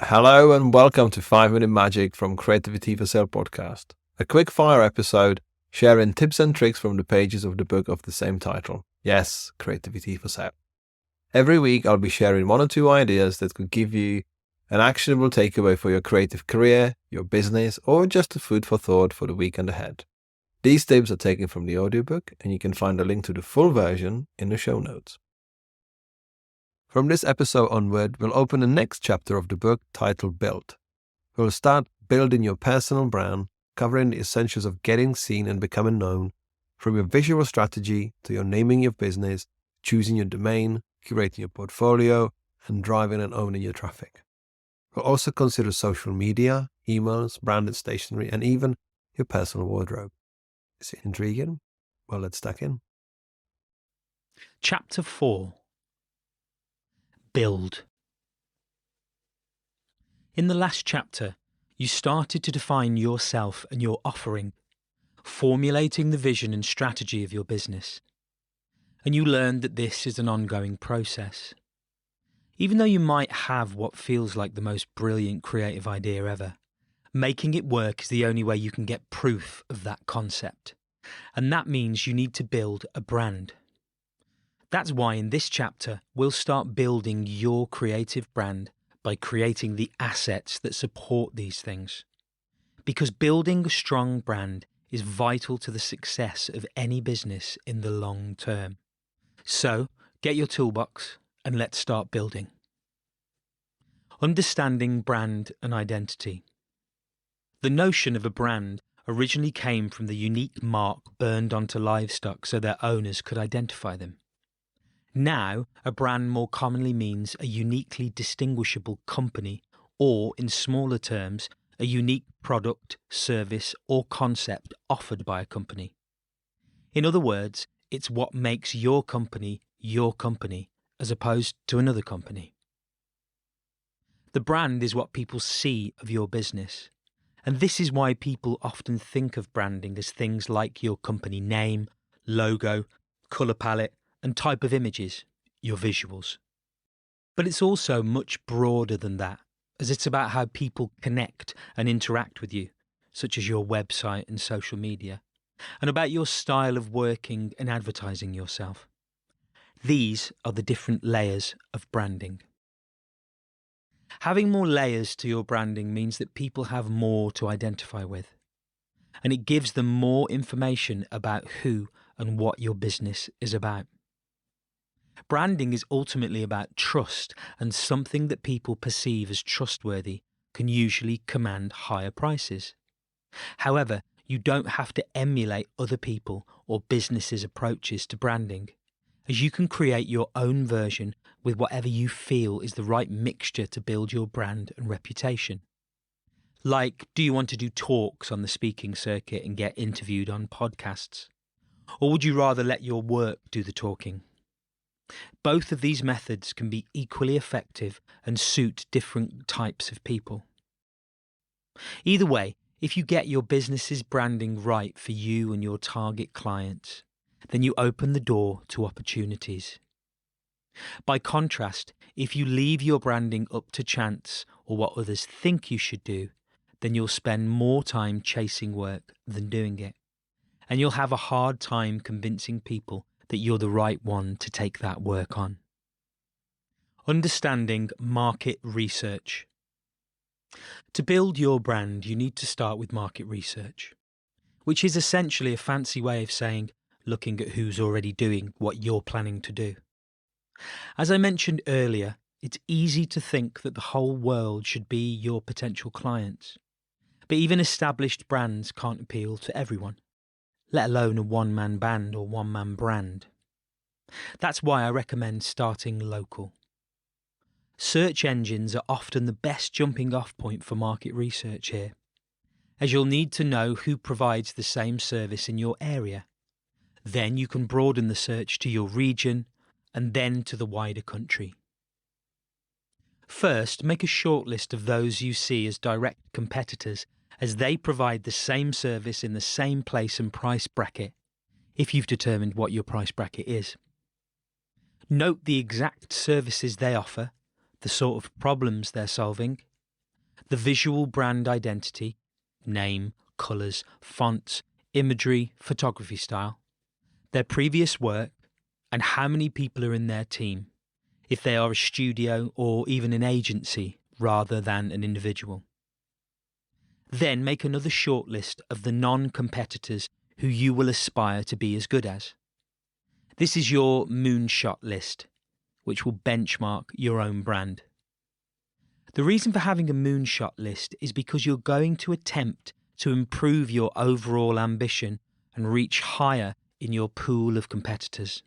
Hello and welcome to 5 Minute Magic from Creativity for Sale podcast, a quick fire episode sharing tips and tricks from the pages of the book of the same title. Yes, Creativity for Sale. Every week I'll be sharing 1 or 2 ideas that could give you an actionable takeaway for your creative career, your business, or just a food for thought for the weekend ahead. These tips are taken from the audiobook and you can find a link to the full version in the show notes. From this episode onward, we'll open the next chapter of the book titled Build. We'll start building your personal brand, covering the essentials of getting seen and becoming known, from your visual strategy to your naming your business, choosing your domain, curating your portfolio, and driving and owning your traffic. We'll also consider social media, emails, branded stationery, and even your personal wardrobe. Is it intriguing? Well, let's stack in. Chapter 4. Build. In the last chapter, you started to define yourself and your offering, formulating the vision and strategy of your business. And you learned that this is an ongoing process. Even though you might have what feels like the most brilliant creative idea ever, making it work is the only way you can get proof of that concept. And that means you need to build a brand. That's why in this chapter, we'll start building your creative brand by creating the assets that support these things. Because building a strong brand is vital to the success of any business in the long term. So, get your toolbox and let's start building. Understanding brand and identity. The notion of a brand originally came from the unique mark burned onto livestock so their owners could identify them. Now, a brand more commonly means a uniquely distinguishable company, or in smaller terms, a unique product, service, or concept offered by a company. In other words, it's what makes your company, as opposed to another company. The brand is what people see of your business. And this is why people often think of branding as things like your company name, logo, colour palette, and type of images, your visuals. But it's also much broader than that, as it's about how people connect and interact with you, such as your website and social media, and about your style of working and advertising yourself. These are the different layers of branding. Having more layers to your branding means that people have more to identify with, and it gives them more information about who and what your business is about. Branding is ultimately about trust, and something that people perceive as trustworthy can usually command higher prices. However, you don't have to emulate other people or businesses' approaches to branding, as you can create your own version with whatever you feel is the right mixture to build your brand and reputation. Like, do you want to do talks on the speaking circuit and get interviewed on podcasts? Or would you rather let your work do the talking? Both of these methods can be equally effective and suit different types of people. Either way, if you get your business's branding right for you and your target clients, then you open the door to opportunities. By contrast, if you leave your branding up to chance or what others think you should do, then you'll spend more time chasing work than doing it. And you'll have a hard time convincing people that you're the right one to take that work on. Understanding market research. To build your brand, you need to start with market research, which is essentially a fancy way of saying looking at who's already doing what you're planning to do. As I mentioned earlier, it's easy to think that the whole world should be your potential clients. But even established brands can't appeal to everyone, let alone a one-man band or one-man brand. That's why I recommend starting local. Search engines are often the best jumping off point for market research here, as you'll need to know who provides the same service in your area. Then you can broaden the search to your region and then to the wider country. First, make a short list of those you see as direct competitors, as they provide the same service in the same place and price bracket, if you've determined what your price bracket is. Note the exact services they offer, the sort of problems they're solving, the visual brand identity, name, colours, fonts, imagery, photography style, their previous work, and how many people are in their team, if they are a studio or even an agency rather than an individual. Then make another shortlist of the non-competitors who you will aspire to be as good as. This is your moonshot list, which will benchmark your own brand. The reason for having a moonshot list is because you're going to attempt to improve your overall ambition and reach higher in your pool of competitors.